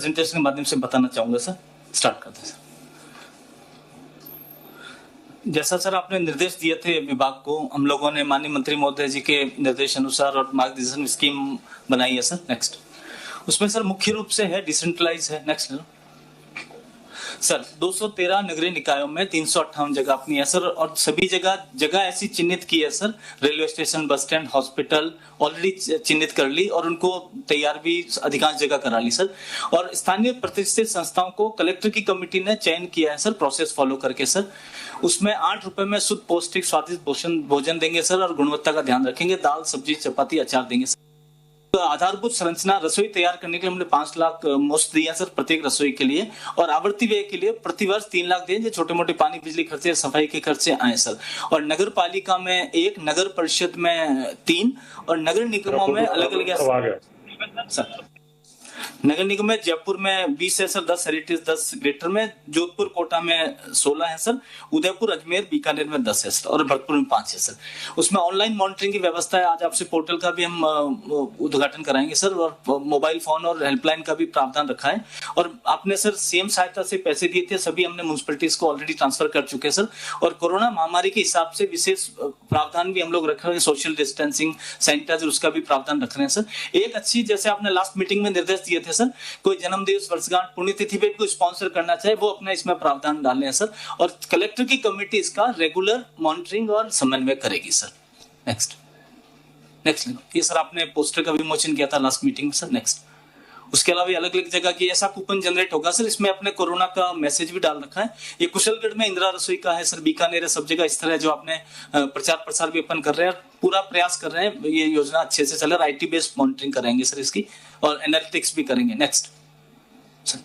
Presentation के माध्यम से बताना चाहूंगा सर। स्टार्ट करते हैं सर। जैसा सर आपने निर्देश दिए थे विभाग को, हम लोगों ने माननीय मंत्री महोदय जी के निर्देश अनुसार और मार्गदर्शन स्कीम बनाई है सर। नेक्स्ट, उसमें सर मुख्य रूप से है डिसेंट्रलाइज है। नेक्स्ट सर, 213 नगरीय निकायों में 358 जगह अपनी है सर, और सभी जगह ऐसी चिन्हित की है sir. Railway station, bus stand, hospital already चिन्हित कर ली और उनको तैयार भी अधिकांश जगह करा ली सर। और स्थानीय प्रतिष्ठित संस्थाओं को कलेक्टर की कमेटी ने चयन किया है सर, प्रोसेस फॉलो करके सर। उसमें 8 रुपए में शुद्ध पौष्टिक स्वादिष्ट भोजन देंगे सर, और गुणवत्ता का ध्यान रखेंगे। दाल, सब्जी, चपाती, अचार देंगे सर। तो आधारभूत संरचना रसोई तैयार करने के लिए हमने 5 लाख मुफ्त दिया सर प्रत्येक रसोई के लिए, और आवर्ती व्यय के लिए प्रतिवर्ष 3 लाख दिए, जो छोटे मोटे पानी बिजली खर्चे, सफाई के खर्चे आए सर। और नगर पालिका में 1, नगर परिषद में 3, और नगर निगमों में अलग अलग सर। नगर निगम में जयपुर में 20 है सर, 10 हेरिटेज, 10 ग्रेटर में, जोधपुर कोटा में 16 है सर, उदयपुर, अजमेर, बीकानेर में 10 है सर, और भरतपुर में 5 है सर। उसमें ऑनलाइन मॉनिटरिंग की व्यवस्था है। आज आपसे पोर्टल का भी हम उद्घाटन कराएंगे सर, और मोबाइल फोन और हेल्पलाइन का भी प्रावधान रखा है। और आपने सर सीएम सहायता से पैसे दिए थे, सभी हमने म्युनिसिपैलिटीज को ऑलरेडी ट्रांसफर कर चुके हैं सर। और कोरोना महामारी के हिसाब से विशेष प्रावधान भी हम लोग रख रहे हैं, सोशल डिस्टेंसिंग, सैनिटाइजर, उसका भी प्रावधान रख रहे हैं सर। एक अच्छी, जैसे आपने लास्ट मीटिंग में निर्देश दिए थे सर, कोई जन्मदिवस, वर्षगांठ, पुण्यतिथि पे कोई स्पॉन्सर करना चाहे वो अपने इसमें प्रावधान डालने हैं सर। और कलेक्टर की कमेटी इसका रेगुलर मॉनिटरिंग और समन्वय करेगी सर। नेक्स्ट ये सर आपने पोस्टर का विमोचन किया था लास्ट मीटिंग में सर। नेक्स्ट, उसके अलावा अलग अलग जगह की ऐसा कूपन जनरेट होगा सर। इसमें अपने कोरोना का मैसेज भी डाल रखा है। ये कुशलगढ़ में इंदिरा रसोई का है सर, बीकानेर है, सब जगह इस तरह जो आपने प्रचार प्रसार भी अपन कर रहे हैं, पूरा प्रयास कर रहे हैं ये योजना अच्छे से चले। आईटी बेस्ड मॉनिटरिंग करेंगे सर इसकी, और एनालिटिक्स भी करेंगे। नेक्स्ट,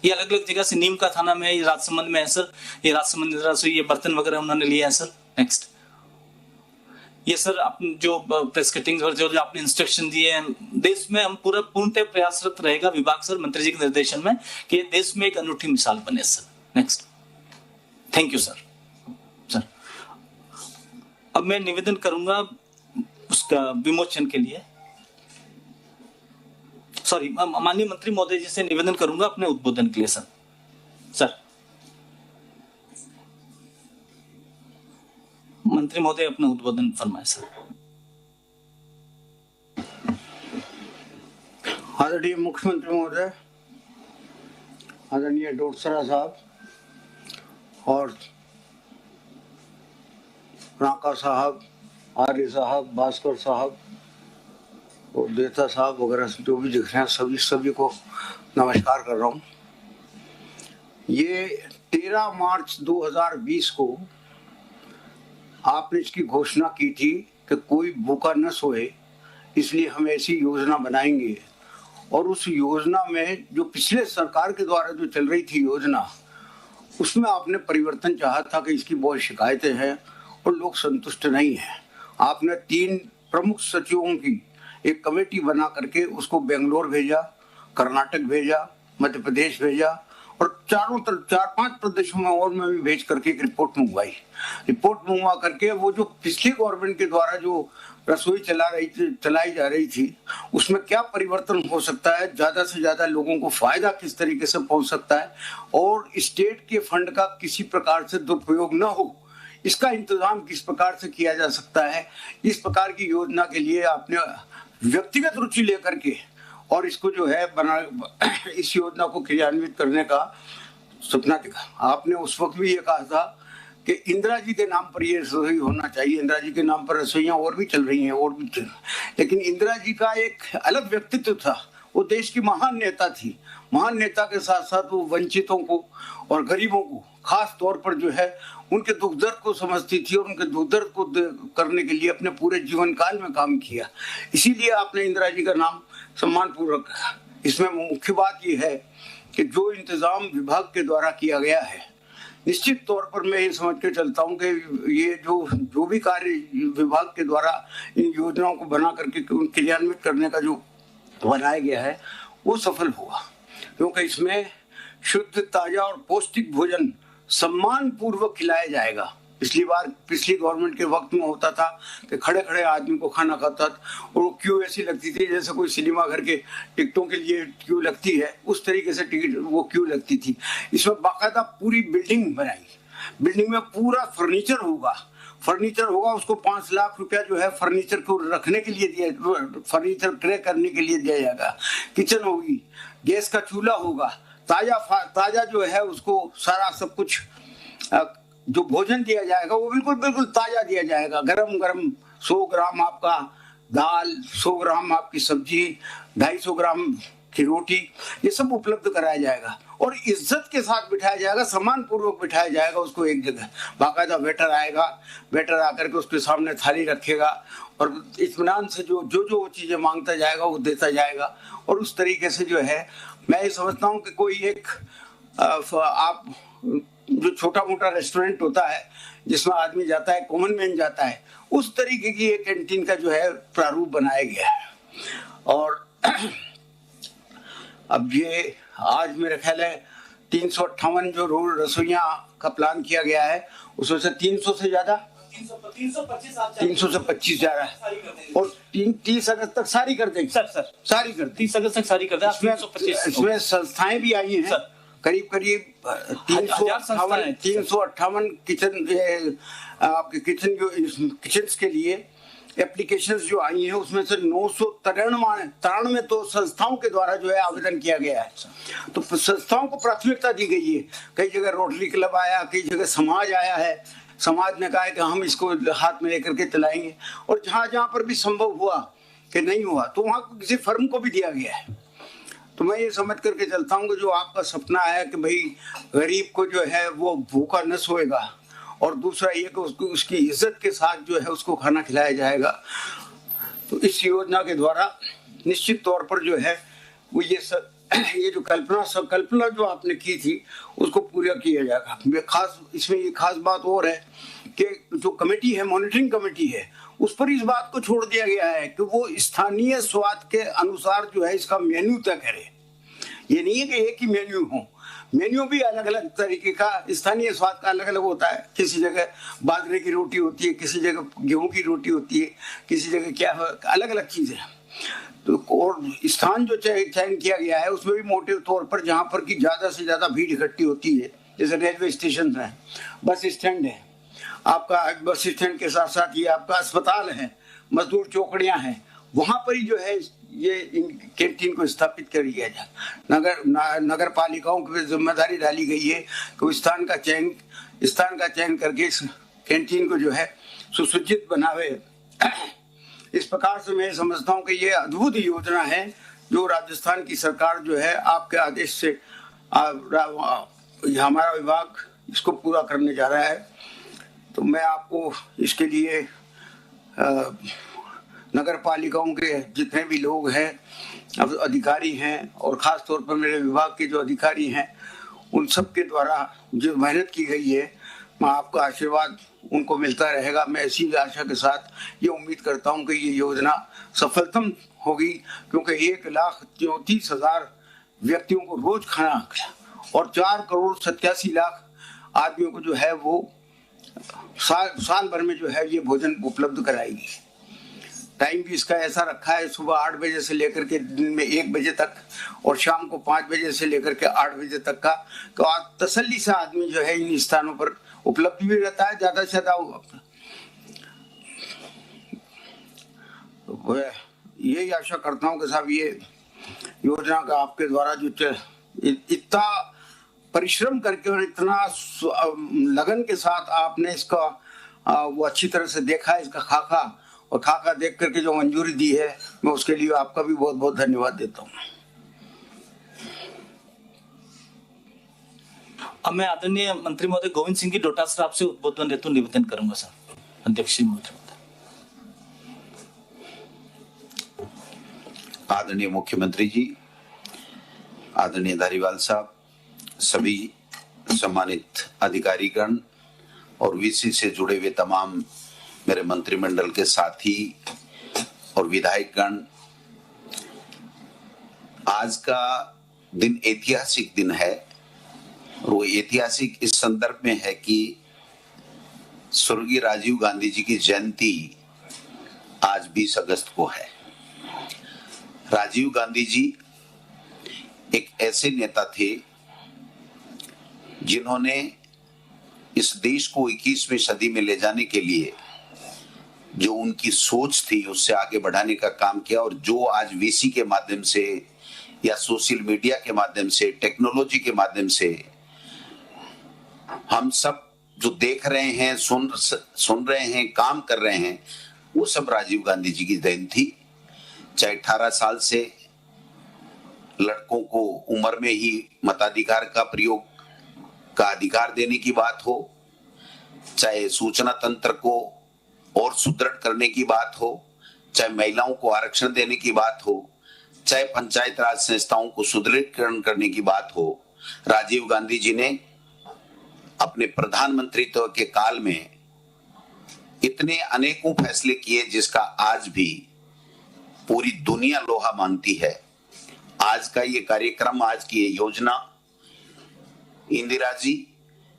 ये अलग अलग जगह से, नीम का थाना में, ये राजसमंद में है सर, ये राजसमंद इंदिरा रसोई, ये बर्तन वगैरह उन्होंने लिया है सर। नेक्स्ट, ये सर आपने जो प्रेस कटिंग और जो आपने इंस्ट्रक्शन दिए हैं, देश में हम पूर्णतः प्रयासरत रहेगा विभाग सर मंत्री जी के निर्देशन में, कि देश में एक अनूठी मिसाल बने sir. Next, thank you sir. अब मैं निवेदन करूंगा उसका विमोचन के लिए, सॉरी, माननीय मंत्री महोदय जी से निवेदन करूंगा अपने उद्बोधन के लिए सर। मंत्री महोदय अपना उद्बोधन फरमाए सर। आदरणीय मुख्यमंत्री महोदय, आदरणीय डोडसरा साहब, और राका साहब, आर्य साहब, भास्कर साहब और देता साहब वगैरह जो भी दिख रहे हैं, सभी को नमस्कार कर रहा हूँ। ये 13 मार्च 2020 को आपने इसकी घोषणा की थी कि कोई भूखा न सोए, इसलिए हम ऐसी योजना बनाएंगे। और उस योजना में जो पिछले सरकार के द्वारा जो चल रही थी योजना, उसमें आपने परिवर्तन चाहा था कि इसकी बहुत शिकायतें हैं और लोग संतुष्ट नहीं हैं। आपने 3 प्रमुख सचिवों की एक कमेटी बना करके उसको बेंगलोर भेजा, कर्नाटक भेजा, मध्य प्रदेश भेजा, और चारों तरफ 4-5 प्रदेशों में और में भी भेज करके एक रिपोर्ट मंगवा करके वो जो पिछली गवर्नमेंट के द्वारा जो रसोई चलाई जा रही थी, उसमें क्या परिवर्तन हो सकता है, ज्यादा से ज्यादा लोगों को फायदा किस तरीके से पहुंच सकता है, और स्टेट के फंड का किसी प्रकार से दुरुपयोग न हो, इसका इंतजाम किस प्रकार से किया जा सकता है। इस प्रकार की योजना के लिए आपने व्यक्तिगत रुचि लेकर के और इसको जो है इस योजना को क्रियान्वित करने का सपना देखा। आपने उस वक्त भी ये कहा था कि इंदिरा जी के नाम पर ये रसोई होना चाहिए। इंदिरा जी के नाम पर रसोइयाँ और भी चल रही हैं, लेकिन इंदिरा जी का एक अलग व्यक्तित्व था। वो देश की महान नेता थी। महान नेता के साथ साथ वो वंचितों को और गरीबों को खास तौर पर जो है उनके दुख दर्द को समझती थी, और उनके दुख दर्द को करने के लिए अपने पूरे जीवन काल में काम किया। इसीलिए आपने इंदिरा जी का नाम सम्मान पूर्वक रखा। इसमें मुख्य बात यह है कि जो इंतजाम विभाग के द्वारा किया गया है, निश्चित तौर पर मैं ये समझ के चलता हूँ कि ये जो भी कार्य विभाग के द्वारा इन योजनाओं को बना करके क्रियान्वित करने का जो बनाया गया है वो सफल होगा, क्योंकि इसमें शुद्ध, ताजा और पौष्टिक भोजन सम्मान पूर्वक खिलाया जाएगा। पिछली गवर्नमेंट के वक्त में होता था कि खड़े खड़े आदमी को खाना खाता था और वो क्यू ऐसी लगती थी जैसे कोई सिनेमा घर के टिकटों के लिए क्यू लगती है, उस तरीके से टिकट वो क्यू लगती थी। इसमें बाकायदा पूरी बिल्डिंग बनाई, बिल्डिंग में पूरा फर्नीचर होगा, उसको 5 लाख रुपया जो है फर्नीचर को रखने के लिए दिया, फर्नीचर क्रय करने के लिए दिया जाएगा। किचन होगी, गैस का चूल्हा होगा, ताजा जो है उसको सारा सब कुछ जो भोजन दिया जाएगा वो बिल्कुल ताजा दिया जाएगा। गरम 100 ग्राम आपका दाल, 100 ग्राम आपकी सब्जी, 250 ग्राम की रोटी, ये सब उपलब्ध कराया जाएगा और इज्जत के साथ बिठाया जाएगा, सम्मान पूर्वक बिठाया जाएगा उसको एक जगह। बाकायदा वेटर आएगा, वेटर आकर के उसके सामने थाली रखेगा और इत्मीनान से जो चीजें मांगता जाएगा वो देता जाएगा। और उस तरीके से जो है मैं ये समझता हूँ कि कोई एक आप जो छोटा मोटा रेस्टोरेंट होता है जिसमें आदमी जाता है, कॉमन मैन जाता है, उस तरीके की एक कैंटीन का जो है प्रारूप बनाया गया है। और अब ये आज मेरे ख्याल है 358 जो रोड रसोइयां का प्लान किया गया है, उसमें से 300 से ज्यादा 300 से 25 जा रहा है और 30 अगस्त तक सारी कर देंगे सर सारी कर 30 अगस्त तक सारी कर दें। इसमें संस्थाएं भी आई हैं करीब 358 किचन आपके किचन के लिए एप्लीकेशंस जो आई हैं, उसमें से 993 तो संस्थाओं के द्वारा जो है आवेदन किया गया है। तो संस्थाओं को प्राथमिकता दी गई है। कई जगह रोटरी क्लब आया, कई जगह समाज आया है, समाज ने कहा है कि हम इसको हाथ में लेकर के चलाएंगे। और जहां पर भी संभव हुआ कि नहीं हुआ तो वहां किसी फर्म को भी दिया गया है। तो मैं ये समझ करके चलता हूँ कि जो आपका सपना है कि भाई गरीब को जो है वो भूखा न सोएगा और दूसरा ये कि उसको उसकी इज्जत के साथ जो है उसको खाना खिलाया जाएगा, तो इस योजना के द्वारा निश्चित तौर पर जो है वो ये जो कल्पना जो आपने की थी उसको पूरा किया जाएगा। इसमें ये खास बात और है कि जो कमेटी है, मॉनिटरिंग कमेटी है, उस पर इस बात को छोड़ दिया गया है कि वो स्थानीय स्वाद के अनुसार जो है इसका मेन्यू तय करे। ये नहीं है कि एक ही मेन्यू हो, मेन्यू भी अलग अलग तरीके का, स्थानीय स्वाद का अलग अलग होता है। किसी जगह बाजरे की रोटी होती है, किसी जगह गेहूं की रोटी होती है, किसी जगह क्या अलग अलग चीजें। तो और स्थान जो चयन किया गया है उसमें भी मोटे तौर पर जहां पर की ज्यादा से ज्यादा भीड़ इकट्ठी होती है, जैसे रेलवे स्टेशन है, बस स्टैंड है, आपका बस स्टैंड के साथ साथ ये आपका अस्पताल है, मजदूर चौकड़ियां हैं, वहां पर ही जो है ये इन कैंटीन को स्थापित कर दिया जाए। नगर पालिकाओं की जिम्मेदारी डाली गई है कि स्थान का चयन करके इस कैंटीन को जो है सुसज्जित बनावे। इस प्रकार से मैं समझता हूँ कि ये अद्भुत योजना है जो राजस्थान की सरकार जो है आपके आदेश से हमारा विभाग इसको पूरा करने जा रहा है। तो मैं आपको इसके लिए नगर पालिकाओं के जितने भी लोग हैं, अधिकारी हैं और खास तौर पर मेरे विभाग के जो अधिकारी हैं, उन सब के द्वारा जो मेहनत की गई है, मैं आपका आशीर्वाद उनको मिलता रहेगा। मैं इसी आशा के साथ ये उम्मीद करता हूं कि ये योजना सफलतम होगी, क्योंकि 1,34,000 व्यक्तियों को रोज खाना और 4,87,00,000 आदमियों को जो है वो साल भर में जो है ये भोजन उपलब्ध कराएगी। टाइम भी इसका ऐसा रखा है, सुबह 8 बजे से लेकर के दिन में 1 बजे तक और शाम को 5 बजे से लेकर के 8 बजे तक का। तो तसल्ली से आदमी जो है इन स्थानों पर उपलब्ध भी रहता है ज्यादा से ज्यादा। तो यही आशा करता हूँ कि साहब ये योजना का आपके द्वारा जो इतना परिश्रम करके और इतना लगन के साथ आपने इसका वो अच्छी तरह से देखा है, इसका खाका देख करके जो मंजूरी दी है, मैं उसके लिए आपका भी बहुत बहुत धन्यवाद देता हूँ। अब मैं आदरणीय मंत्री महोदय गोविंद सिंह जी डोटासरा आपसे उद्बोधन हेतु निवेदन करूंगा सर। अध्यक्ष मंत्री महोदय। आदरणीय मुख्यमंत्री जी, आदरणीय धारीवाल साहब, सभी सम्मानित अधिकारीगण और वीसी से जुड़े हुए तमाम मेरे मंत्रिमंडल के साथी और विधायकगण, आज का दिन ऐतिहासिक दिन है। और वो ऐतिहासिक इस संदर्भ में है कि स्वर्गीय राजीव गांधी जी की जयंती आज 20 अगस्त को है। राजीव गांधी जी एक ऐसे नेता थे जिन्होंने इस देश को 21वीं सदी में ले जाने के लिए जो उनकी सोच थी उससे आगे बढ़ाने का काम किया, और जो आज वीसी के माध्यम से या सोशल मीडिया के माध्यम से, टेक्नोलॉजी के माध्यम से हम सब जो देख रहे हैं, सुन रहे हैं, काम कर रहे हैं, वो सब राजीव गांधी जी की देन थी। चाहे 18 साल से लड़कों को उम्र में ही मताधिकार का प्रयोग का अधिकार देने की बात हो, चाहे सूचना तंत्र को और सुदृढ़ करने की बात हो, चाहे महिलाओं को आरक्षण देने की बात हो, चाहे पंचायत राज संस्थाओं को सुदृढ़ीकरण करने की बात हो, राजीव गांधी जी ने अपने प्रधानमंत्रित्व के काल में इतने अनेकों फैसले किए जिसका आज भी पूरी दुनिया लोहा मानती है। आज का ये कार्यक्रम, आज की ये योजना, इंदिरा जी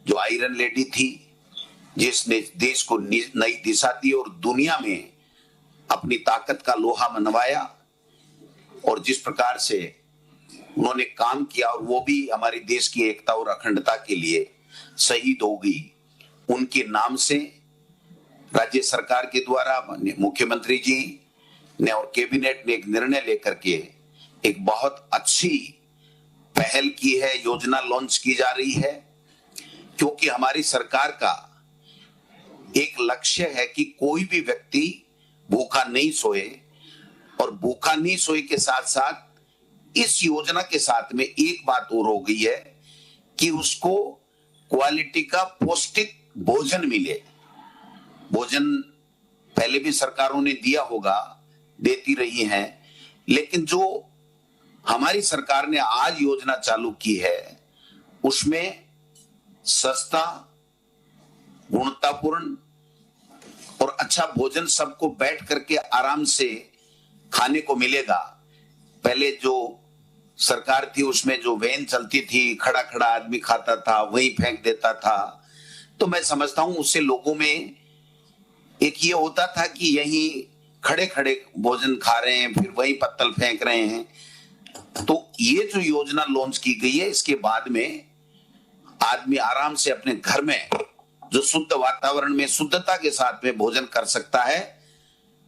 जो आयरन लेडी थी, जिसने देश को नई दिशा दी और दुनिया में अपनी ताकत का लोहा मनवाया, और जिस प्रकार से उन्होंने काम किया, और वो भी हमारे देश की एकता और अखंडता के लिए शहीद हो गई, उनके नाम से राज्य सरकार के द्वारा मुख्यमंत्री जी ने और कैबिनेट ने एक निर्णय लेकर के एक बहुत अच्छी पहल की है, योजना लॉन्च की जा रही है। क्योंकि हमारी सरकार का एक लक्ष्य है कि कोई भी व्यक्ति भूखा नहीं सोए, और भूखा नहीं सोए के साथ साथ इस योजना के साथ में एक बात और हो गई है कि उसको क्वालिटी का पौष्टिक भोजन मिले। भोजन पहले भी सरकारों ने दिया होगा, देती रही हैं, लेकिन जो हमारी सरकार ने आज योजना चालू की है उसमें सस्ता, गुणवत्तापूर्ण और अच्छा भोजन सबको बैठ करके आराम से खाने को मिलेगा। पहले जो सरकार थी उसमें जो वैन चलती थी, खड़ा खड़ा आदमी खाता था, वहीं फेंक देता था, तो मैं समझता हूं उससे लोगों में एक ये होता था कि यहीं खड़े खड़े भोजन खा रहे हैं, फिर वहीं पत्तल फेंक रहे हैं। तो ये जो योजना लॉन्च की गई है, इसके बाद में आदमी आराम से अपने घर में जो शुद्ध वातावरण में शुद्धता के साथ में भोजन कर सकता है।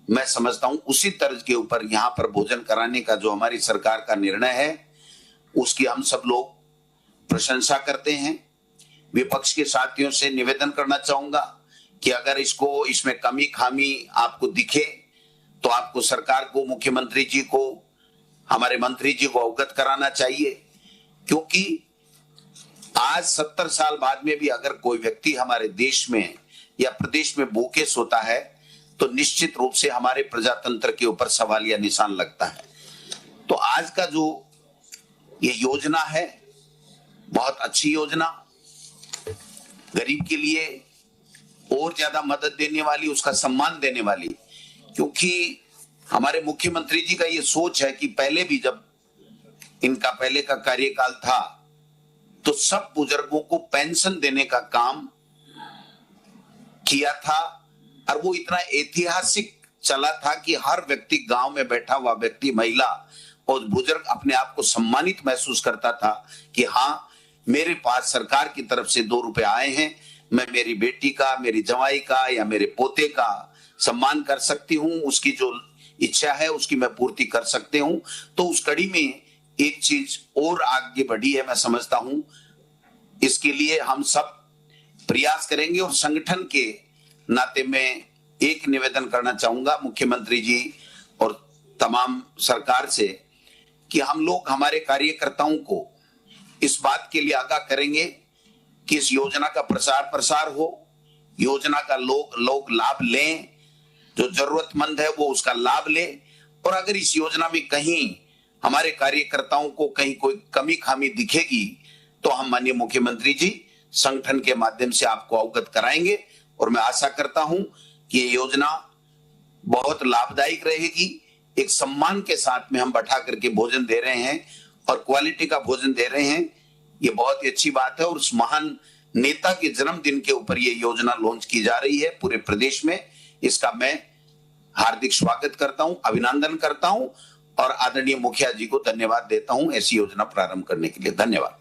मैं समझता हूं उसी तर्ज के ऊपर यहाँ पर भोजन कराने का जो हमारी सरकार का निर्णय है उसकी हम सब लोग प्रशंसा करते हैं। विपक्ष के साथियों से निवेदन करना चाहूंगा कि अगर इसमें कमी खामी आपको दिखे तो आपको सरकार को, मुख्यमंत्री जी को, हमारे मंत्री जी को अवगत कराना चाहिए। क्योंकि आज 70 साल बाद में भी अगर कोई व्यक्ति हमारे देश में या प्रदेश में भूखे सोता है तो निश्चित रूप से हमारे प्रजातंत्र के ऊपर सवालिया निशान लगता है। तो आज का जो ये योजना है बहुत अच्छी योजना, गरीब के लिए और ज्यादा मदद देने वाली, उसका सम्मान देने वाली। क्योंकि हमारे मुख्यमंत्री जी का ये सोच है कि पहले भी जब इनका पहले का कार्यकाल था तो सब बुजुर्गों को पेंशन देने का काम किया था, और वो इतना ऐतिहासिक चला था कि हर व्यक्ति, गांव में बैठा हुआ व्यक्ति, महिला और बुजुर्ग अपने आप को सम्मानित महसूस करता था कि हाँ, मेरे पास सरकार की तरफ से 2 रुपए आए हैं, मैं मेरी बेटी का, मेरी जवाई का या मेरे पोते का सम्मान कर सकती हूँ, उसकी जो इच्छा है उसकी मैं पूर्ति कर सकते हूँ। तो उस कड़ी में एक चीज और आगे बढ़ी है, मैं समझता हूँ इसके लिए हम सब प्रयास करेंगे। और संगठन के नाते में एक निवेदन करना चाहूंगा मुख्यमंत्री जी और तमाम सरकार से कि हम लोग हमारे कार्यकर्ताओं को इस बात के लिए आगाह करेंगे कि इस योजना का प्रचार प्रसार हो, योजना का लोग लाभ लें, जो जरूरतमंद है वो उसका लाभ ले। और अगर इस योजना में कहीं हमारे कार्यकर्ताओं को कहीं कोई कमी खामी दिखेगी तो हम माननीय मुख्यमंत्री जी संगठन के माध्यम से आपको अवगत कराएंगे। और मैं आशा करता हूं कि ये योजना बहुत लाभदायक रहेगी। एक सम्मान के साथ में हम बैठा करके भोजन दे रहे हैं और क्वालिटी का भोजन दे रहे हैं, ये बहुत ही अच्छी बात है। और उस महान नेता के जन्मदिन के ऊपर ये योजना लॉन्च की जा रही है पूरे प्रदेश में। इसका मैं हार्दिक स्वागत करता हूं, अभिनंदन करता हूं और आदरणीय मुखिया जी को धन्यवाद देता हूं ऐसी योजना प्रारंभ करने के लिए। धन्यवाद।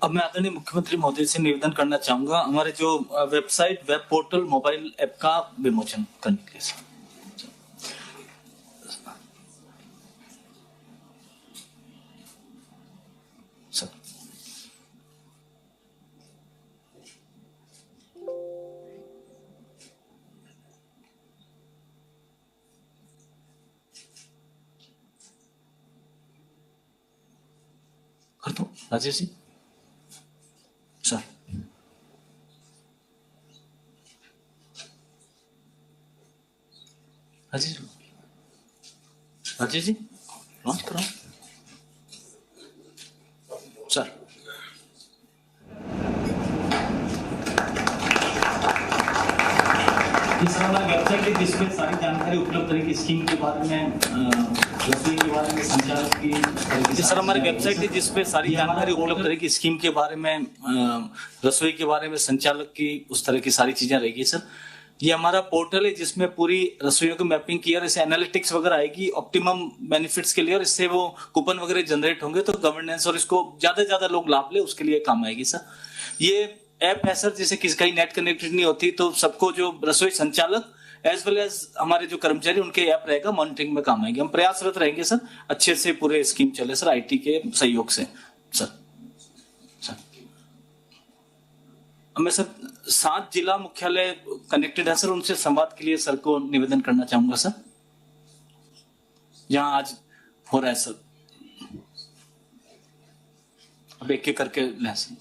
अब मैं आदरणीय मुख्यमंत्री महोदय से निवेदन करना चाहूंगा हमारे जो website, web portal, mobile app का विमोचन करने के लिए। सर कर दो राजेश जी। सर राजेश जी लॉन्च कराओ सर। इस हमारी वेबसाइट है जिसपे सारी जानकारी उपलब्ध रहेगी स्कीम के बारे में, रसोई के बारे में, संचालक की। सर हमारी वेबसाइट है जिसपे सारी जानकारी उपलब्ध रहेगी स्कीम के बारे में, रसोई के बारे में, संचालक की, उस तरह की सारी चीजें रहेगी। सर ये हमारा पोर्टल है जिसमें पूरी रसोइयों की मैपिंग की और इसे एनालिटिक्स वगैरह आएगी ऑप्टिमम बेनिफिट्स के लिए, और इससे वो कूपन वगैरह जनरेट होंगे तो गवर्नेंस और इसको ज्यादा से ज्यादा लोग लाभ ले उसके लिए काम आएगी। सर ये ऐप है सर, जैसे किसी का नेट कनेक्टेड नहीं होती तो सबको जो रसोई संचालक एज वेल एज हमारे जो कर्मचारी उनके ऐप रहेगा, मॉनिटरिंग में काम आएगी। हम प्रयासरत रहेंगे सर अच्छे से पूरे स्कीम चले सर आईटी के सहयोग से। सर मैं सर 7 जिला मुख्यालय कनेक्टेड है सर, उनसे संवाद के लिए सर को निवेदन करना चाहूंगा सर, जहां आज हो रहा है सर। अब एक एक करके लें सर।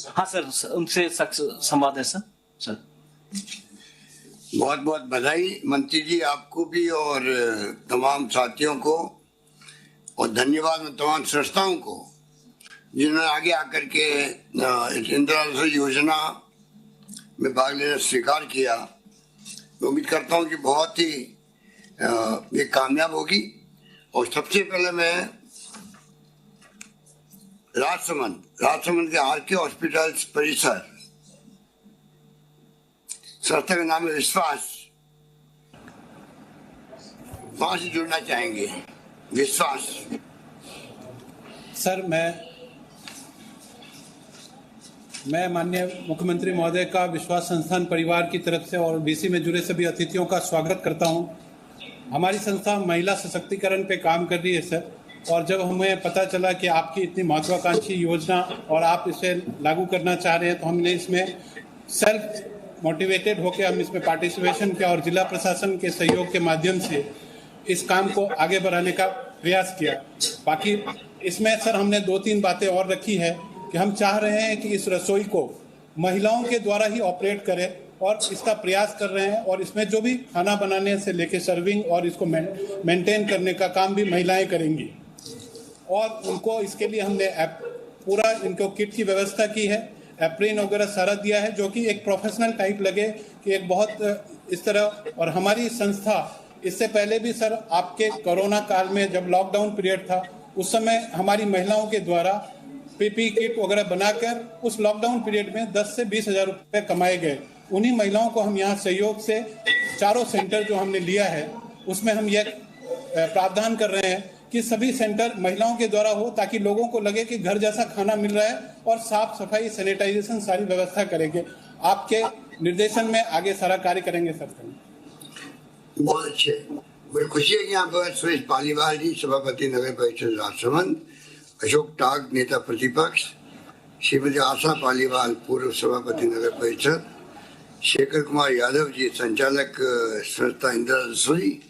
हाँ सर उनसे संवाद है सर। सर बहुत बहुत बधाई मंत्री जी आपको भी और तमाम साथियों को, और धन्यवाद तमाम संस्थाओं को जिन्होंने आगे आकर के इंदिरा रसोई योजना में भाग लेना स्वीकार किया। तो उम्मीद करता हूँ कि बहुत ही ये कामयाब होगी। और सबसे पहले मैं राजसमंद के आरके हॉस्पिटल परिसर, संस्था का नाम है विश्वास, वहां से जुड़ना चाहेंगे। विश्वास सर मैं माननीय मुख्यमंत्री महोदय का विश्वास संस्थान परिवार की तरफ से और बीसी में जुड़े सभी अतिथियों का स्वागत करता हूं। हमारी संस्था महिला सशक्तिकरण पे काम कर रही है सर, और जब हमें पता चला कि आपकी इतनी महत्वाकांक्षी योजना और आप इसे लागू करना चाह रहे हैं तो हमने इसमें सेल्फ मोटिवेटेड होकर हम इसमें पार्टिसिपेशन किया और जिला प्रशासन के सहयोग के माध्यम से इस काम को आगे बढ़ाने का प्रयास किया। बाकी इसमें सर हमने 2-3 बातें और रखी है कि हम चाह रहे हैं कि इस रसोई को महिलाओं के द्वारा ही ऑपरेट करें और इसका प्रयास कर रहे हैं, और इसमें जो भी खाना बनाने से लेकर सर्विंग और इसको मेंटेन करने का काम भी महिलाएं करेंगी। और उनको इसके लिए हमने पूरा इनको किट की व्यवस्था की है, एप्रिन वगैरह सारा दिया है जो कि एक प्रोफेशनल टाइप लगे कि एक बहुत इस तरह। और हमारी संस्था इससे पहले भी सर आपके कोरोना काल में जब लॉकडाउन पीरियड था उस समय हमारी महिलाओं के द्वारा पीपी किट वगैरह बनाकर उस लॉकडाउन पीरियड में 10 से 20 हजार रुपये कमाए गए। उन्हीं महिलाओं को हम यहाँ सहयोग से चारों सेंटर जो हमने लिया है उसमें हम ये प्रावधान कर रहे हैं कि सभी सेंटर महिलाओं के द्वारा हो ताकि लोगों को लगे कि घर जैसा खाना मिल रहा है, और साफ सफाई सैनिटाइजेशन सारी व्यवस्था करेंगे। आपके निर्देशन में आगे सारा कार्य करेंगे सर। बहुत अच्छे, बड़ी खुशी है कि यहाँ पर सुरेश पालीवाल जी सभापति नगर परिषद राजसमंद, अशोक टाग नेता प्रतिपक्ष, श्रीमती आशा पालीवाल पूर्व सभापति नगर परिषद, शेखर कुमार यादव जी संचालक संस्था इंदिरा रसोई,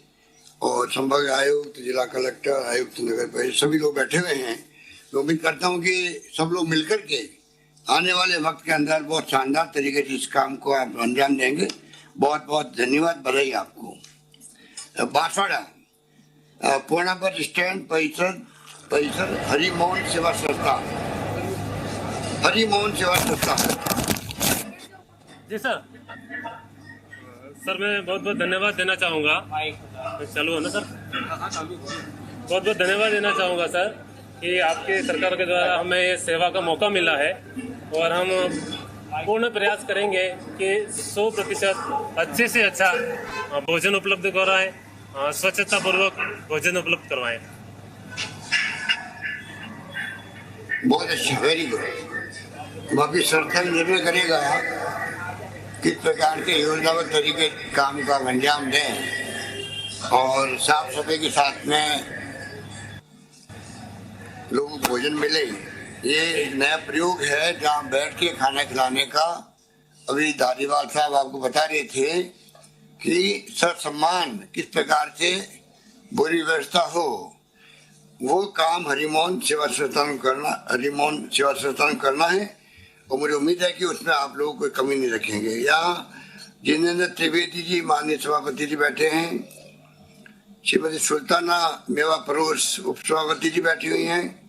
और संभाग आयुक्त, जिला कलेक्टर, आयुक्त नगर परिषद, सभी लोग बैठे हुए हैं। तो उम्मीद करता हूँ कि सब लोग मिलकर के आने वाले वक्त के अंदर बहुत शानदार तरीके से इस काम को आप अंजाम देंगे। बहुत बहुत धन्यवाद, बधाई आपको। बांसवाड़ा पूर्णा बस स्टैंड परिसर हरिमोहन सेवा संस्था जी सर। सर मैं बहुत बहुत धन्यवाद देना चाहूँगा। चालू है ना सर? बहुत बहुत धन्यवाद देना चाहूँगा सर कि आपके सरकार के द्वारा हमें ये सेवा का मौका मिला है और हम पूर्ण प्रयास करेंगे कि 100% अच्छे से अच्छा भोजन उपलब्ध करवाएं, स्वच्छता पूर्वक भोजन उपलब्ध करवाएं। बहुत अच्छा, वेरी गुड। बाकी सरकार निर्णय करेगा किस प्रकार के योजनाबद्ध तरीके काम का अंजाम दें और साफ सफाई के साथ में लोगों को भोजन मिले। ये नया प्रयोग है जहाँ बैठ के खाना खिलाने का। अभी धारीवाल साहब आपको बता रहे थे कि सर सम्मान किस प्रकार से बुरी व्यवस्था हो, वो काम हरिमोहन सेवा संस्थान करना है और मुझे उम्मीद है कि उसमें आप लोग कोई कमी नहीं रखेंगे। यहाँ जिनेंद्र त्रिवेदी जी माननीय सभापति जी बैठे हैं, श्रीमती सुल्ताना मेवा परोस उप सभापति जी बैठी हुई हैं,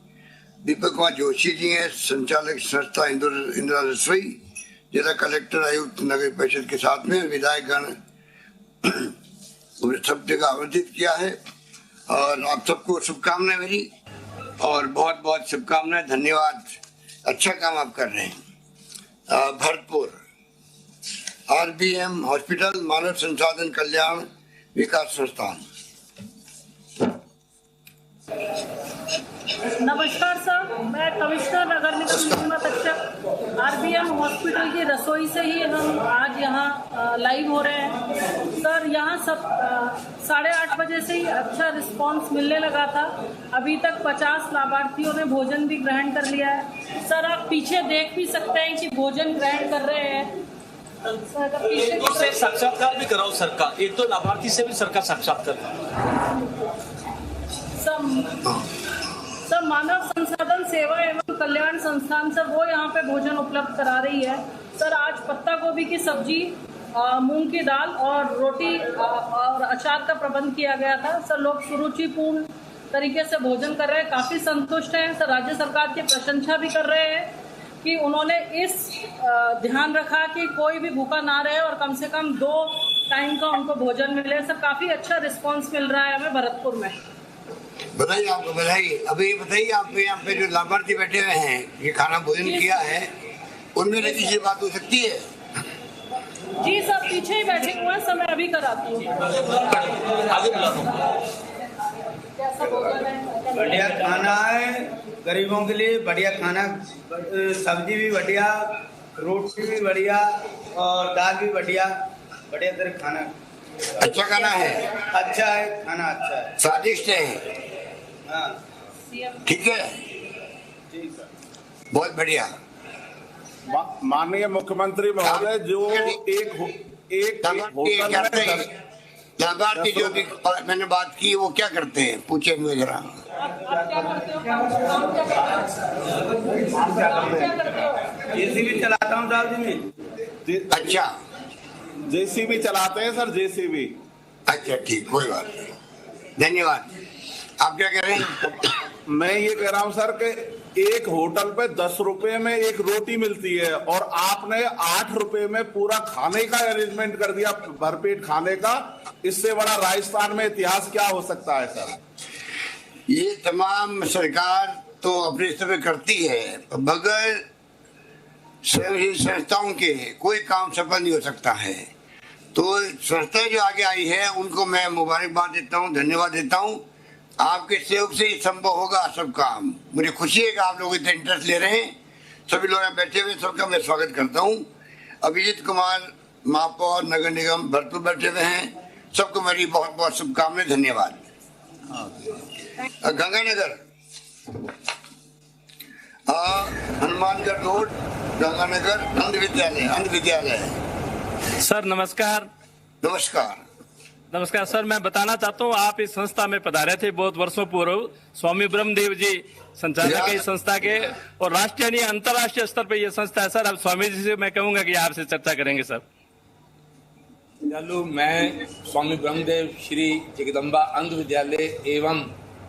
दीपक कुमार जोशी जी हैं संचालक संस्था इंदिरा रसोई, जिला कलेक्टर आयुक्त नगर परिषद के साथ में विधायकगण सब जगह आमंत्रित किया है और आप सबको शुभकामनाएं मेरी और बहुत बहुत शुभकामनाएं, धन्यवाद। अच्छा काम आप कर रहे हैं। भरतपुर RBM हॉस्पिटल मानव संसाधन कल्याण विकास संस्थान। नमस्कार सर, मैं कमिश्नर नगर निगम अध्यक्ष RBM हॉस्पिटल की रसोई से ही हम आज यहाँ लाइव हो रहे हैं। सर यहाँ सब 8:30 बजे से ही अच्छा रिस्पांस मिलने लगा था। अभी तक 50 लाभार्थियों ने भोजन भी ग्रहण कर लिया है। सर आप पीछे देख भी सकते हैं कि भोजन ग्रहण कर रहे हैं। पीछे साक्षात्कार भी कराओ सरकार, एक तो लाभार्थी से भी सरकार साक्षात्कार। सर मानव संसाधन सेवा एवं कल्याण संस्थान सर वो यहाँ पे भोजन उपलब्ध करा रही है। सर आज पत्ता गोभी की सब्जी, मूंग की दाल और रोटी और अचार का प्रबंध किया गया था। सर लोग सुरुचिपूर्ण तरीके से भोजन कर रहे हैं, काफी संतुष्ट हैं। सर राज्य सरकार की प्रशंसा भी कर रहे हैं कि उन्होंने इस ध्यान रखा कि कोई भी भूखा ना रहे और कम से कम 2 टाइम का उनको भोजन मिले। सर काफी अच्छा रिस्पॉन्स मिल रहा है हमें भरतपुर में। बताइए आपको, बताइए अभी बताइए आप यहाँ पे जो लाभार्थी बैठे हुए हैं ये खाना भोजन किया है, उनमें किसी बात हो सकती है? जी सर पीछे ही बैठे हुए हैं, समय अभी कराती हूँ। बढ़िया खाना है गरीबों के लिए, बढ़िया खाना, सब्जी भी बढ़िया, रोटी भी बढ़िया और दाल भी बढ़िया, बढ़िया तरह खाना। अच्छा खाना है, अच्छा है खाना, अच्छा है, स्वादिष्ट है। हाँ ठीक है, बहुत बढ़िया। माननीय मुख्यमंत्री महोदय, जो एक होटल में लाभार्थी जो भी मैंने बात की वो क्या करते हैं, पूछे मुझे जरा। आप क्या करते हो? जेसीबी चलाता हूँ साहब जी। अच्छा, जेसीबी चलाते हैं सर, जेसीबी। अच्छा ठीक, कोई बात नहीं, धन्यवाद। आप क्या कह रहे हैं? मैं ये कह रहा हूँ सर कि एक होटल पे 10 रुपए में एक रोटी मिलती है और आपने 8 रुपए में पूरा खाने का अरेंजमेंट कर दिया, भरपेट खाने का। इससे बड़ा राजस्थान में इतिहास क्या हो सकता है सर? ये तमाम सरकार तो अपने स्तर पे करती है, बगैर स्वयं संस्थाओं के कोई काम सफल नहीं हो सकता है। तो संस्थाएं जो आगे आई है उनको मैं मुबारकबाद देता हूँ, धन्यवाद देता हूँ। आपके सहयोग से ही संभव होगा सब काम। मुझे खुशी है कि आप लोग इतना इंटरेस्ट ले रहे हैं। सभी लोग यहाँ बैठे हुए सबका मैं स्वागत करता हूँ। अभिजीत कुमार महापौर नगर निगम भरतपुर बैठे हुए हैं, सबको मेरी बहुत बहुत शुभकामनाएं, धन्यवाद। गंगानगर हनुमानगढ़ रोड गंगानगर अंध विद्यालय। सर नमस्कार। नमस्कार। नमस्कार सर, मैं बताना चाहता हूँ आप इस संस्था में पधारे थे बहुत वर्षों पूर्व। स्वामी ब्रह्मदेव जी संचालक है इस संस्था के और राष्ट्रीय यानी अंतर्राष्ट्रीय स्तर पर यह संस्था है। सर अब स्वामी जी से मैं कहूंगा कि आपसे चर्चा करेंगे सर। चालू मैं स्वामी ब्रह्मदेव श्री जगदम्बा अंध विद्यालय एवं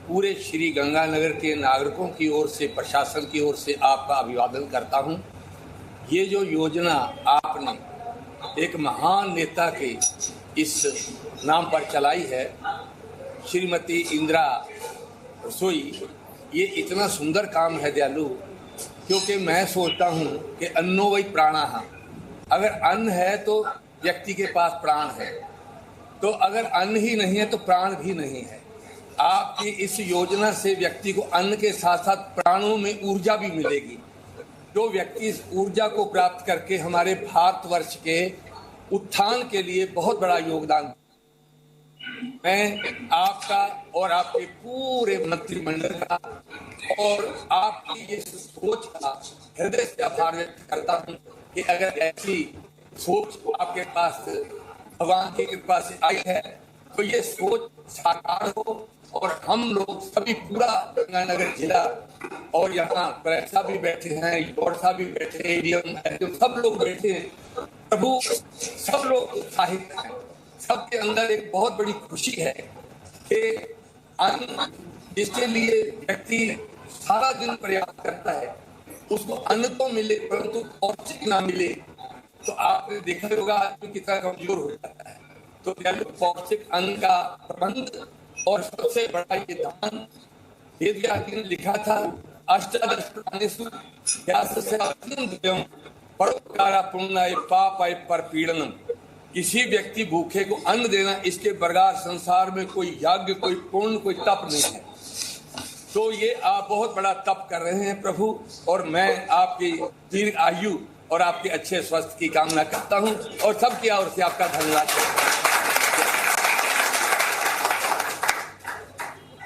पूरे श्री गंगानगर के नागरिकों की ओर से, प्रशासन की ओर से आपका अभिवादन करता हूं। ये जो योजना आपने एक महान नेता के इस नाम पर चलाई है, श्रीमती इंदिरा रसोई, ये इतना सुंदर काम है दयालु, क्योंकि मैं सोचता हूँ कि अन्नो वही प्राणः। अगर अन्न है तो व्यक्ति के पास प्राण है, तो अगर अन्न ही नहीं है तो प्राण भी नहीं है। आपकी इस योजना से व्यक्ति को अन्न के साथ साथ प्राणों में ऊर्जा भी मिलेगी, जो व्यक्ति इस ऊर्जा को प्राप्त करके हमारे भारतवर्ष के उत्थान के लिए बहुत बड़ा योगदान। मैं आपका और आपके पूरे मंत्रिमंडल का और आपकी इस सोच का हृदय से आभार व्यक्त करता हूँ कि अगर ऐसी सोच आपके पास भगवान की कृपा से आई है तो ये सोच साकार हो और हम लोग सभी पूरा गंगानगर जिला और यहाँ प्रेसा भी बैठे हैं, योरसा भी बैठे हैं, सब लोग बैठे हैं, प्रभु सब लोग उत्साहित हैं। सबके अंदर एक बहुत बड़ी खुशी है कि अन्न जिसके लिए व्यक्ति सारा दिन प्रयास करता है उसको अन्न तो मिले परंतु पौष्टिक ना मिले तो आपने देखा होगा आदमी कितना कमजोर हो जाता है। तो पौष्टिक अन्न का प्रबंध और सबसे बड़ा ये दान वेद व्यास ने लिखा था, अष्टादश प्राणेषु व्यासस्य अत्यंतम परोपकारा पुण्याय पापाय परपीड़नम। किसी व्यक्ति भूखे को अन्न देना, इसके बरगार संसार में कोई यज्ञ, कोई पुण्य, कोई तप नहीं है। तो ये आप बहुत बड़ा तप कर रहे हैं प्रभु, और मैं आपकी दीर्घ आयु और आपके अच्छे स्वास्थ्य की कामना करता हूँ और सबकी ओर से आपका धन्यवाद।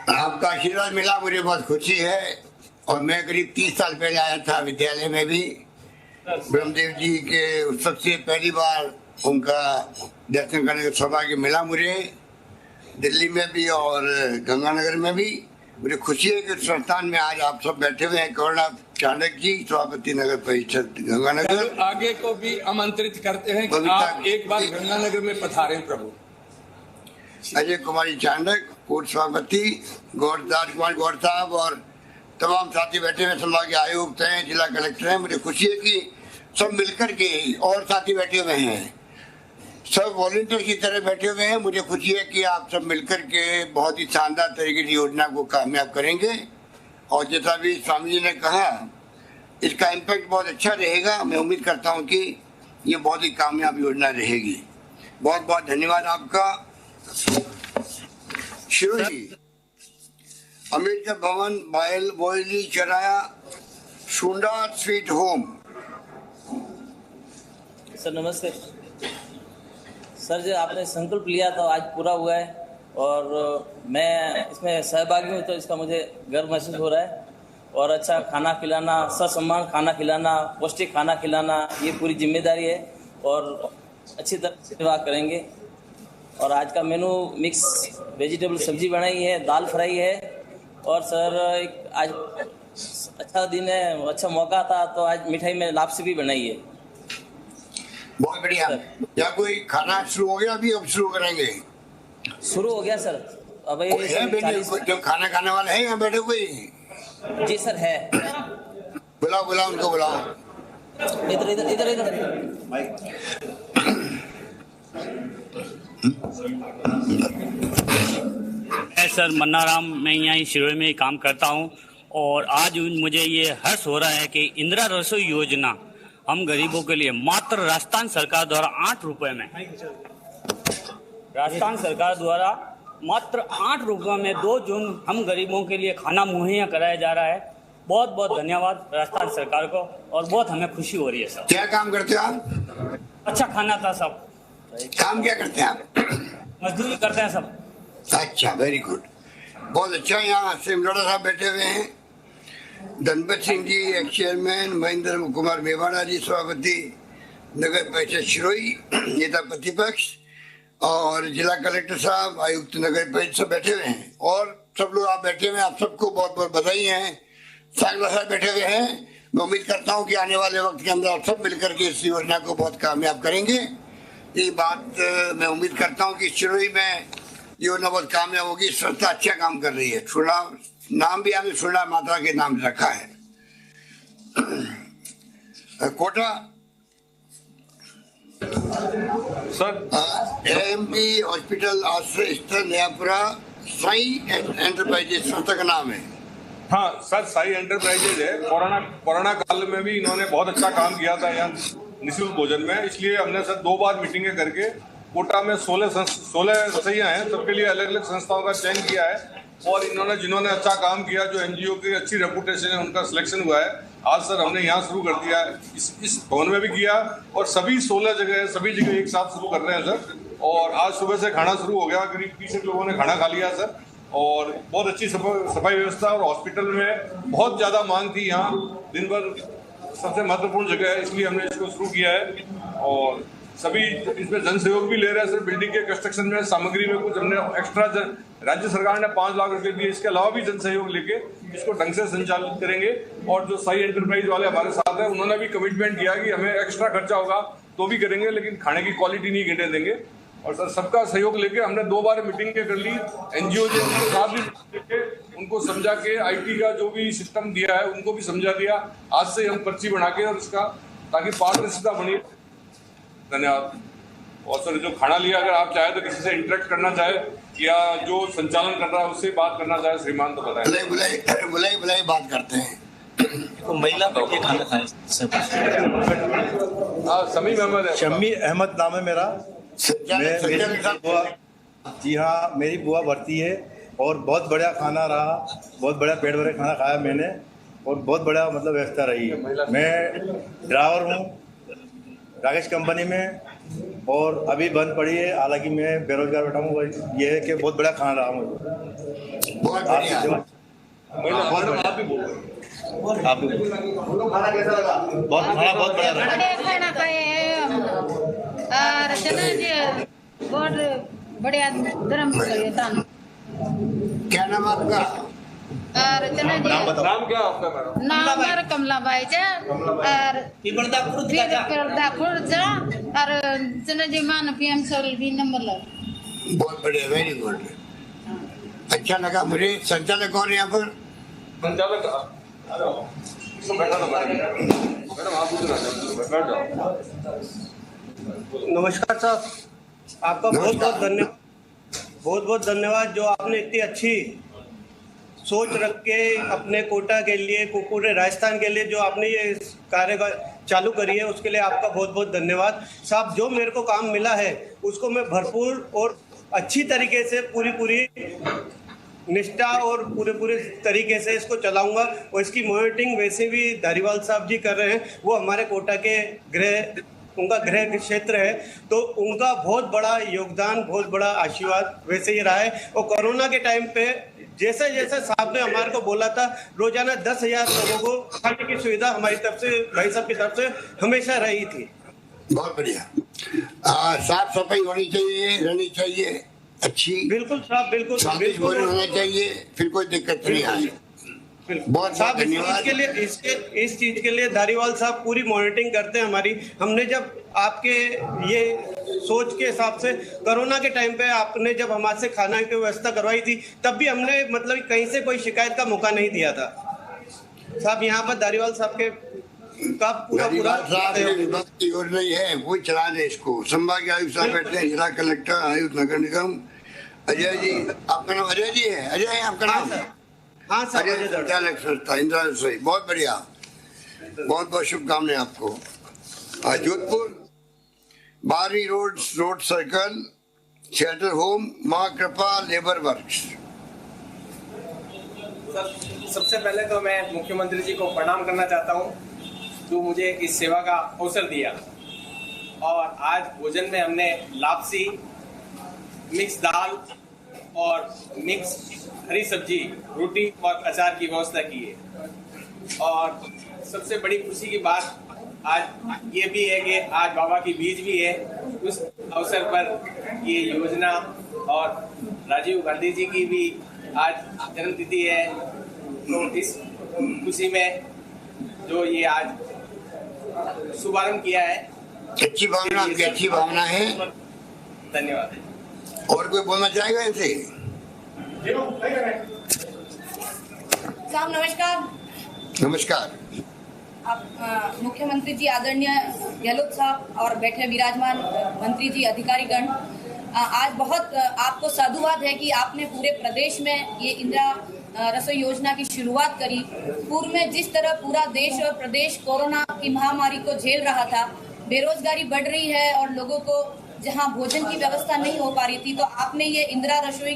आपका आशीर्वाद मिला, मुझे बहुत खुशी है। और मैं करीब 30 साल पहले आया था विद्यालय में भी, ब्रह्मदेव जी के उत्सव से पहली बार उनका दर्शन करने का सौभाग्य मिला मुझे, दिल्ली में भी और गंगानगर में भी। मुझे खुशी है कि संस्थान में आज आप सब बैठे हुए हैं। करुणानाथ चाणक्य जी, सभापति नगर परिषद गंगानगर, आगे को भी आमंत्रित करते हैं कि आप एक बार गंगानगर में पधारें प्रभु। अजय कुमारी चाणक्य, पूर्व सभापति गौरदास कुमार गौर साहब और तमाम साथी बैठे हुए, संभागीय आयुक्त हैं, जिला कलेक्टर हैं। मुझे खुशी है कि सब मिलकर के, और साथी बैठे हुए हैं, सब वॉलंटियर की तरह बैठे हुए हैं। मुझे खुशी है कि आप सब मिलकर के बहुत ही शानदार तरीके से योजना को कामयाब करेंगे। और जैसा भी स्वामी जी ने कहा, इसका इम्पैक्ट बहुत अच्छा रहेगा। मैं उम्मीद करता हूँ कि ये बहुत ही कामयाब योजना रहेगी। बहुत बहुत धन्यवाद आपका। शुरू जी, अम्बेडकर भवन, बायल बोयली चराया, शुंडा स्वीट होम। सर नमस्ते सर, जो आपने संकल्प लिया था आज पूरा हुआ है और मैं इसमें सहभागी हूँ, तो इसका मुझे गर्व महसूस हो रहा है। और अच्छा खाना खिलाना, ससम्मान खाना खिलाना, पौष्टिक खाना खिलाना, ये पूरी जिम्मेदारी है और अच्छी तरह से सेवा करेंगे। और आज का मेनू मिक्स वेजिटेबल सब्जी बनाई है, दाल फ्राई है। और सर एक आज अच्छा दिन है, अच्छा मौका था, तो आज मिठाई में लापसी भी बनाई है। बहुत बढ़िया। क्या कोई खाना शुरू हो गया? अभी अब शुरू करेंगे? शुरू हो गया सर। अब जो खाना खाने वाले हैं यहाँ बैठे कोई? जी सर है। बुलाओ बुलाओ उनको, बुलाओ। इधर इधर इधर इधर। सर मन्ना राम, मैं यहाँ शिरोई में काम करता हूँ और आज मुझे ये हर्ष हो रहा है कि इंदिरा रसोई योजना हम गरीबों के लिए मात्र राजस्थान सरकार द्वारा 8 रुपए में, राजस्थान सरकार द्वारा मात्र 8 रुपए में 2 जून हम गरीबों के लिए खाना मुहैया कराया जा रहा है। बहुत बहुत धन्यवाद राजस्थान सरकार को और बहुत हमें खुशी हो रही है सर। क्या काम करते हो आप? अच्छा खाना था सब। काम क्या करते हैं आप? मजदूरी करते हैं सब। अच्छा, वेरी गुड, बहुत अच्छा। यहाँ सिमरोड़ा साहब बैठे हुए हैं, धनपत सिंह जी एक्स चेयरमैन, महेंद्र कुमार मेवाड़ा जी सभापति नगर परिषद शिरोई, नेता प्रतिपक्ष, और जिला कलेक्टर साहब, आयुक्त नगर परिषद सब बैठे हुए हैं। और सब लोग आप बैठे हुए हैं, आप सबको बहुत बहुत बधाई है। सागला साहब बैठे हुए हैं। मैं उम्मीद करता हूँ कि आने वाले वक्त के अंदर आप सब मिलकर के इस योजना को बहुत कामयाब करेंगे। ये बात मैं उम्मीद करता हूँ कि शिरोई में योजना बहुत कामयाब होगी। संस्था अच्छा काम कर रही है। छुड़ा नाम भी हमें छुड़ा माता के नाम रखा है। कोटा सर, एएमपी हॉस्पिटल आश्रय स्थल नयापुरा साई एंटरप्राइजेस संस्था का नाम है। हाँ सर, साई एंटरप्राइजेज है। कोरोना काल में भी इन्होंने बहुत अच्छा काम किया था यहाँ निःशुल्क भोजन में, इसलिए हमने सर 2 बार मीटिंगें करके कोटा में 16 रसोइयाँ हैं, सबके लिए अलग अलग संस्थाओं का चयन किया है और जिन्होंने अच्छा काम किया, जो एनजीओ की अच्छी रेपुटेशन है, उनका सिलेक्शन हुआ है। आज सर हमने यहाँ शुरू कर दिया है, इस भवन में भी किया और सभी 16 जगह सभी जगह एक साथ शुरू कर रहे हैं सर। और आज सुबह से खाना शुरू हो गया, करीब 30 लोगों ने खाना खा लिया सर और बहुत अच्छी सफाई व्यवस्था और हॉस्पिटल में बहुत ज़्यादा मांग थी। यहाँ दिन भर सबसे महत्वपूर्ण जगह है, इसलिए हमने इसको शुरू किया है और सभी इसमें जन सहयोग भी ले रहे हैं सर। बिल्डिंग के कंस्ट्रक्शन में, सामग्री में कुछ हमने एक्स्ट्रा राज्य सरकार ने 5 लाख रुपए दिए, इसके अलावा भी जन सहयोग लेके इसको ढंग से संचालित करेंगे। और जो साई एंटरप्राइज वाले हमारे साथ हैं, उन्होंने भी कमिटमेंट किया कि हमें एक्स्ट्रा खर्चा होगा तो भी करेंगे, लेकिन खाने की क्वालिटी नहीं गिरने देंगे। और सर सबका सहयोग लेके हमने 2 बार मीटिंग कर ली, एनजीओ के साथ भी लेके उनको समझा के आईटी का जो भी सिस्टम दिया है उनको भी समझा दिया। आज से हम पर्ची बना के और इसका ताकि पारदर्शिता बनी। धन्यवाद। और सर जो खाना लिया, अगर आप चाहे तो किसी से इंटरेक्ट करना चाहे या जो संचालन कर रहा है उससे बात करना चाहे श्रीमान तो बताएं। बुलाई बात करते हैं तो महिला बैठ के खाना खाएं। शमी अहमद है। शमी अहमद नाम है मेरा। जी हाँ, मेरी बुआ भर्ती है और बहुत बढ़िया खाना रहा, बहुत बढ़िया पेट भरे खाना खाया मैंने और बहुत बढ़िया मतलब व्यवस्था रही। मैं ड्राइवर हूँ राकेश कंपनी में और अभी बंद पड़ी है, हालांकि मैं बेरोजगार बैठा हूँ। ये है कि बहुत बढ़िया खाना रहा मुझे। बहुत बढ़िया। आप भी खाना कैसा लगा? बहुत बढ़िया रहा। खाना खाए हैं हम लोग और चना जी बहुत बढ़िया गरम दान। क्या नाम आपका? और चना जी नाम क्या आपका मैडम? नाम हमारा कमलाबाई जा और पिरदा खुर्द और चना जी मान पीएम सोल भी नंबर लग। बहुत बढ़िया, वेरी गुड। अच्छा लगा मुझे। संचालक कौन है यहाँ पर? संचालक नमस्कार साहब, आपका बहुत बहुत धन्यवाद जो आपने इतनी अच्छी सोच रख के अपने कोटा के लिए, पूरे राजस्थान के लिए जो आपने ये कार्य चालू करी है, उसके लिए आपका बहुत बहुत धन्यवाद साहब। जो मेरे को काम मिला है उसको मैं भरपूर और अच्छी तरीके से पूरी निष्ठा और पूरे तरीके से इसको चलाऊंगा और इसकी मॉनिटरिंग वैसे भी धारीवाल साहब जी कर रहे हैं। वो हमारे कोटा के उनका गृह क्षेत्र है, तो उनका बहुत बड़ा योगदान, बहुत बड़ा आशीर्वाद वैसे ही रहा है। और कोरोना के टाइम पे जैसे साहब ने हमारे को बोला था, रोजाना 10,000 लोगों को खाने की सुविधा हमारी तरफ से, भाई साहब की तरफ से हमेशा रही थी। बहुत बढ़िया। साफ सफाई होनी चाहिए, रहनी चाहिए अच्छी। बिल्कुल साहब, बिल्कुल होना चाहिए, फिर कोई दिक्कत नहीं आए। बहुत साहब धन्यवाद। इस चीज के लिए धारीवाल साहब पूरी मॉनिटरिंग करते हैं हमारी। हमने जब आपके ये सोच के हिसाब से कोरोना के टाइम पे आपने जब हमारे से खाना की व्यवस्था करवाई थी, तब भी हमने मतलब कहीं से कोई शिकायत का मौका नहीं दिया था साहब। यहाँ पर धारीवाल साहब के पूरा विभाग की योजना है, वो चला दे इसको। संभाग आयुक्त साहब बैठते हैं, जिला कलेक्टर, आयुक्त नगर निगम। अजय जी, आपका नाम अजय जी है? अजय है आपका नाम? हाँ सर, अजय संचालक संस्था इंदिरा रसोई। बहुत बढ़िया, बहुत बहुत शुभकामनाएं आपको। जोधपुर 12वीं रोड सर्कल, शेल्टर होम, माँ कृपा लेबर वर्क्स। सबसे पहले तो मैं मुख्यमंत्री जी को प्रणाम करना चाहता हूँ जो मुझे इस सेवा का अवसर दिया। और आज भोजन में हमने लापसी, मिक्स दाल और मिक्स हरी सब्जी, रोटी और अचार की व्यवस्था की है। और सबसे बड़ी खुशी की बात आज ये भी है कि आज बाबा की बीज भी है। उस अवसर पर ये योजना और राजीव गांधी जी की भी आज जन्मतिथि है, तो इस खुशी में जो ये आज शुभारंभ किया है, अच्छी भावना, अच्छी भावना है। धन्यवाद। और कोई बोलना चाहेगा इनसे? साहब नमस्कार। नमस्कार। आप मुख्यमंत्री जी आदरणीय गहलोत साहब और बैठे विराजमान मंत्री जी, अधिकारीगण, आज बहुत आपको साधुवाद है कि आपने पूरे प्रदेश में ये इंदिरा रसोई योजना की शुरुआत करी। पूर्व में जिस तरह पूरा देश और प्रदेश कोरोना की महामारी को झेल रहा था, बेरोजगारी बढ़ रही है और लोगों को जहां भोजन की व्यवस्था नहीं हो पा रही थी, तो आपने ये इंदिरा रसोई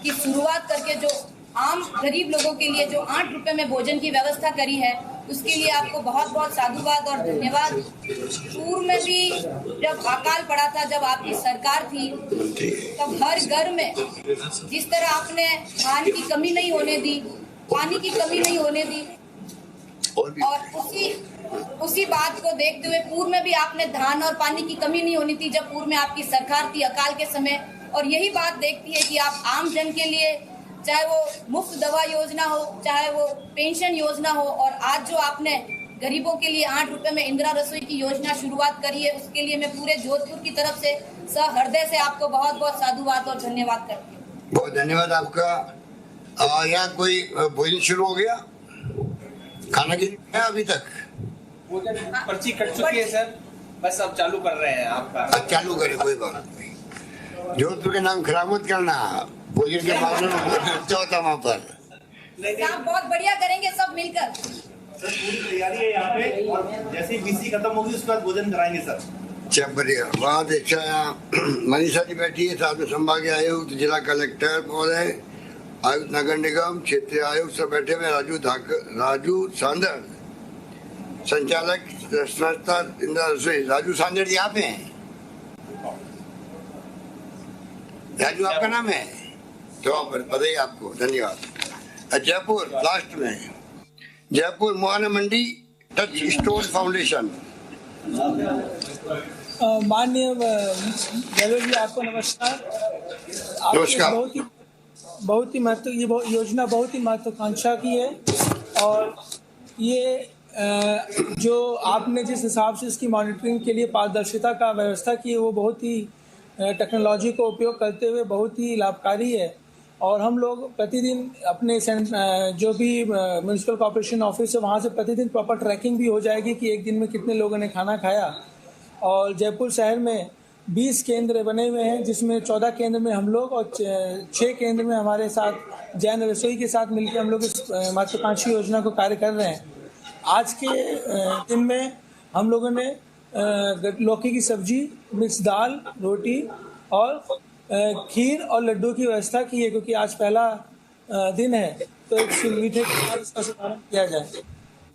की शुरुआत करके जो आम गरीब लोगों के लिए जो 8 रुपए में भोजन की व्यवस्था करी है, उसके लिए आपको बहुत बहुत साधुवाद और धन्यवाद। पूर्व में भी जब अकाल पड़ा था, जब आपकी सरकार थी, तब हर घर में जिस तरह आपने खाने की कमी नहीं होने दी, पानी की कमी नहीं होने दी, और उसी बात को देखते हुए पूर्व में भी आपने धान और पानी की कमी नहीं होनी थी जब पूर्व में आपकी सरकार थी अकाल के समय। और यही बात देखती है कि आप आम जन के लिए, चाहे वो मुफ्त दवा योजना हो, चाहे वो पेंशन योजना हो, और आज जो आपने गरीबों के लिए 8 रुपए में इंदिरा रसोई की योजना शुरुआत करी है, उसके लिए मैं पूरे जोधपुर की तरफ से सहृदय से आपको बहुत बहुत साधुवाद और धन्यवाद करती हूँ। बहुत धन्यवाद आपका। यहाँ कोई भोजन शुरू हो गया? खाना की है अभी तक? भोजन पर्ची कट चुकी है सर, बस अब चालू कर रहे हैं आपका। चालू करें, कोई बात नहीं। जोधपुर के नाम खराब मत करना, भोजन के मामले में बहुत अच्छा होता वहाँ पर। आप बहुत बढ़िया करेंगे सब मिलकर। सर पूरी तैयारी है यहाँ पे, और जैसे ही बीसी खत्म होगी उसके बाद भोजन कराएंगे सर। अच्छा, बढ़िया, बहुत अच्छा। यहाँ मनीषा जी बैठी है, साथ में संभागीय आयुक्त, जिला कलेक्टर महोदय, आयुक्त नगर निगम, क्षेत्रीय आयुक्त सब बैठे हुए। राजू सांदर, संचालक संस्था इंदिरा रसोई। राजू सांदर जी यहाँ पे हैं? राजू आपका नाम है? तो बताइए आपको। धन्यवाद। जयपुर लास्ट में, जयपुर मोहना मंडी टच स्टोर फाउंडेशन। माननीय गहलोत जी, आपको नमस्कार। नमस्कार। बहुत ही महत्व, ये योजना बहुत ही महत्वाकांक्षा की है, और ये जो आपने जिस हिसाब से इसकी मॉनिटरिंग के लिए पारदर्शिता का व्यवस्था की है, वो बहुत ही टेक्नोलॉजी को उपयोग करते हुए बहुत ही लाभकारी है। और हम लोग प्रतिदिन अपने जो भी म्यूनिसिपल कॉर्पोरेशन ऑफिस है, वहाँ से प्रतिदिन प्रॉपर ट्रैकिंग भी हो जाएगी कि एक दिन में कितने लोगों ने खाना खाया। और जयपुर शहर में 20 केंद्र बने हुए हैं, जिसमें 14 केंद्र में हम लोग और 6 केंद्र में हमारे साथ जैन रसोई के साथ मिलकर हम लोग इस महत्वाकांक्षी योजना को कार्य कर रहे हैं। आज के दिन में हम लोगों ने लौकी की सब्जी, मिक्स दाल, रोटी और खीर और लड्डू की व्यवस्था की है, क्योंकि आज पहला दिन है, तो एक मीठे के साथ इसका शुभारंभ किया जाए।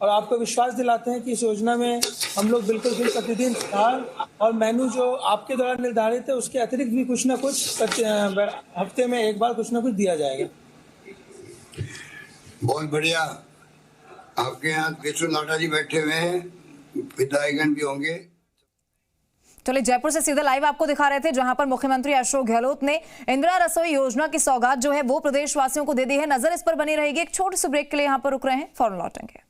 और आपको विश्वास दिलाते हैं कि इस योजना में हम लोग बिल्कुल प्रतिदिन सुधार और मेनू जो आपके द्वारा निर्धारित है, उसके अतिरिक्त भी कुछ ना कुछ हफ्ते में एक बार कुछ ना कुछ दिया जाएगा। बहुत बढ़िया। आपके यहाँ केशव नाटा जी बैठे हुए हैं, विधायकगण भी होंगे। चलिए, जयपुर से सीधा लाइव आपको दिखा रहे थे, जहां पर मुख्यमंत्री अशोक गहलोत ने इंदिरा रसोई योजना की सौगात जो है वो प्रदेशवासियों को दे दी है। नजर इस पर बनी रहेगी। एक छोटे से ब्रेक के लिए यहां पर रुक रहे हैं, फौरन लौटेंगे।